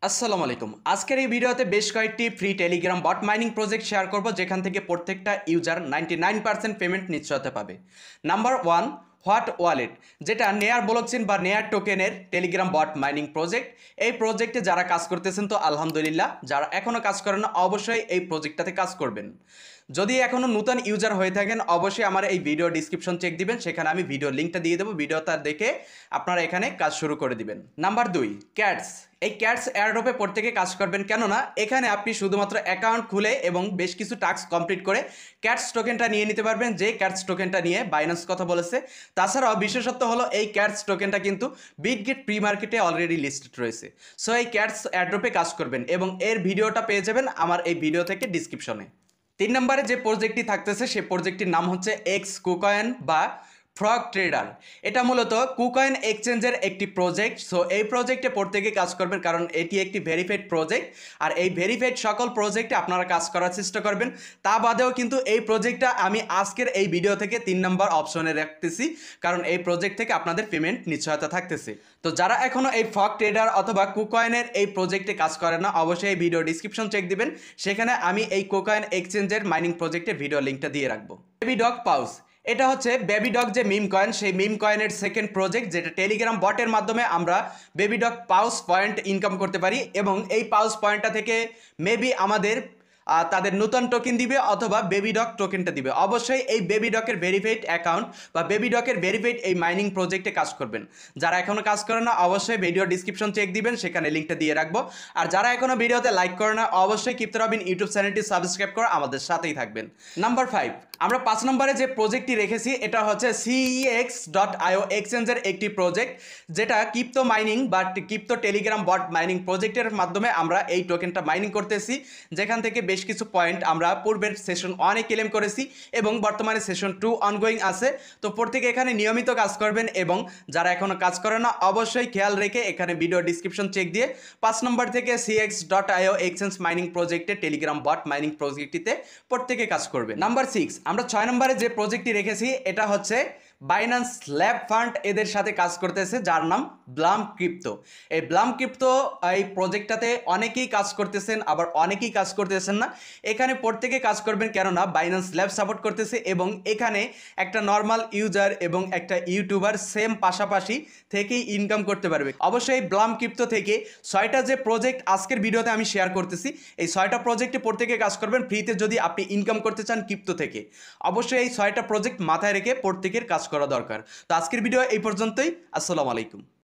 আসসালামু আলাইকুম। আজকের এই ভিডিওতে বেশ কয়েকটি free Telegram bot mining project share করব, যেখান থেকে প্রত্যেকটা ইউজার 99% পেমেন্ট নিশ্চয়তা পাবে। নাম্বার 1, হোয়াট ওয়ালেট, যেটা নেয়ার ব্লকচেন বা নেয়ার টোকেনের টেলিগ্রাম বট মাইনিং প্রজেক্ট। এই প্রজেক্টে যারা কাজ করতেছেন তো আলহামদুলিল্লাহ, যারা এখনও কাজ করেন না অবশ্যই এই প্রজেক্টটাতে কাজ করবেন। যদি এখনও নতুন ইউজার হয়ে থাকেন অবশ্যই আমার এই ভিডিও ডিসক্রিপশন চেক দিবেন, সেখানে আমি ভিডিও লিঙ্কটা দিয়ে দেবো, ভিডিওটা দেখে আপনারা এখানে কাজ শুরু করে দিবেন। Number 2, Cats. এই ক্যাটস এয়ারড্রপে প্রত্যেকে কাজ করবেন, কেননা এখানে আপনি শুধুমাত্র অ্যাকাউন্ট খুলে এবং বেশ কিছু টাস্ক কমপ্লিট করে ক্যাটস টোকেনটা নিয়ে নিতে পারবেন, যে ক্যাটস টোকেনটা নিয়ে বাইন্যান্স কথা বলেছে। তাছাড়াও বিশেষত্ব হলো এই ক্যাটস টোকেনটা কিন্তু বিটগেট প্রি মার্কেটে অলরেডি লিস্টেড রয়েছে। সো এই ক্যাটস এয়ারড্রপে কাজ করবেন এবং এর ভিডিওটা পেয়ে যাবেন আমার এই ভিডিও থেকে ডিসক্রিপশনে। 3 নম্বরে যে প্রজেক্টটি থাকতেছে সেই প্রজেক্টটির নাম হচ্ছে এক্স কুকয়েন বা ফ্রগ ট্রেডার। এটা মূলত কুকয়েন এক্সচেঞ্জের একটি প্রজেক্ট। সো এই প্রজেক্টে প্রত্যেকে কাজ করবেন, কারণ এটি একটি ভেরিফাইড প্রজেক্ট। আর এই ভেরিফাইড সকল প্রজেক্টে আপনারা কাজ করার চেষ্টা করবেন। তা বাদেও কিন্তু এই প্রজেক্টটা আমি আজকের এই ভিডিও থেকে 3 নম্বর অপশনে রাখতেছি, কারণ এই প্রজেক্ট থেকে আপনাদের পেমেন্ট নিশ্চয়তা থাকতেছে। তো যারা এখনও এই ফ্রগ ট্রেডার অথবা কুকয়েনের এই প্রজেক্টে কাজ করেন না অবশ্যই এই ভিডিও ডিসক্রিপশন চেক দিবেন, সেখানে আমি এই কুকয়েন এক্সচেঞ্জের মাইনিং প্রজেক্টের ভিডিও লিঙ্কটা দিয়ে রাখবো। বেবি ডগ পাউস, এটা হচ্ছে বেবি ডগ যে মিম কয়েন, সেই মিম কয়েনের সেকেন্ড প্রজেক্ট, যেটা টেলিগ্রাম বটের মাধ্যমে আমরা বেবি ডগ পাউস পয়েন্ট ইনকাম করতে পারি এবং এই পাউস পয়েন্টটা থেকে মেবি আমাদের তাদের নতুন টোকেন দিবে অথবা বেবি ডগ টোকেনটা দিবে। অবশ্যই এই বেবি ডকের ভেরিফাইড অ্যাকাউন্ট বা বেবি ডকের ভেরিফাইড এই মাইনিং প্রজেক্টে কাজ করবেন। যারা এখনও কাজ করে না অবশ্যই ভিডিও ডিসক্রিপশন চেক দিবেন, সেখানে লিঙ্কটা দিয়ে রাখবো। আর যারা এখনও ভিডিওতে লাইক করে না অবশ্যই কিপ্তে রবিন ইউটিউব চ্যানেলটি সাবস্ক্রাইব করে আমাদের সাথেই থাকবেন। নাম্বার 5, আমরা 5 নম্বরে যে প্রজেক্টটি রেখেছি এটা হচ্ছে CEX.io এক্সচেঞ্জের একটি প্রজেক্ট, যেটা ক্রিপ্টো মাইনিং বা ক্রিপ্টো টেলিগ্রাম বট মাইনিং প্রজেক্টের মাধ্যমে আমরা এই টোকেনটা মাইনিং করতেছি, যেখান থেকে বেশ কিছু পয়েন্ট আমরা পূর্বের সেশন 1-এ ক্লেম করেছি এবং বর্তমানে সেশন 2 অনগোয়িং আছে। তো প্রত্যেকে এখানে নিয়মিত কাজ করবেন এবং যারা এখনও কাজ করে না অবশ্যই খেয়াল রেখে এখানে ভিডিও ডিসক্রিপশন চেক দিয়ে 5 নম্বর থেকে CEX.io এক্সচেঞ্জ মাইনিং প্রজেক্টে টেলিগ্রাম বট মাইনিং প্রজেক্টটিতে প্রত্যেকে কাজ করবে। নাম্বার 6, আমরা 6 নম্বরে যে প্রজেক্টটি রেখেছি এটা হচ্ছে বাইন্যান্স ল্যাব ফান্ড এদের সাথে কাজ করতেছে, যার নাম ব্লাম ক্রিপ্টো। এই ব্লাম ক্রিপ্টো এই প্রজেক্টটাতে অনেকেই কাজ করতেছেন, আবার অনেকেই কাজ করতেছেন না। এখানে প্রত্যেকে কাজ করবেন, কেননা বাইন্যান্স ল্যাব সাপোর্ট করতেছে এবং এখানে একটা নর্মাল ইউজার এবং একটা ইউটিউবার সেম পাশাপাশি থেকেই ইনকাম করতে পারবে। অবশ্যই ব্লাম ক্রিপ্টো থেকে 6টা যে প্রজেক্ট আজকের ভিডিওতে আমি শেয়ার করতেছি, এই 6টা প্রজেক্টে প্রত্যেকে কাজ করবেন ফ্রিতে, যদি আপনি ইনকাম করতে চান ক্রিপ্টো থেকে। অবশ্যই এই 6টা প্রজেক্ট মাথায় রেখে প্রত্যেকের কাজ করা দরকার। তো আজকের ভিডিও এই পর্যন্তই। আসসালামু আলাইকুম।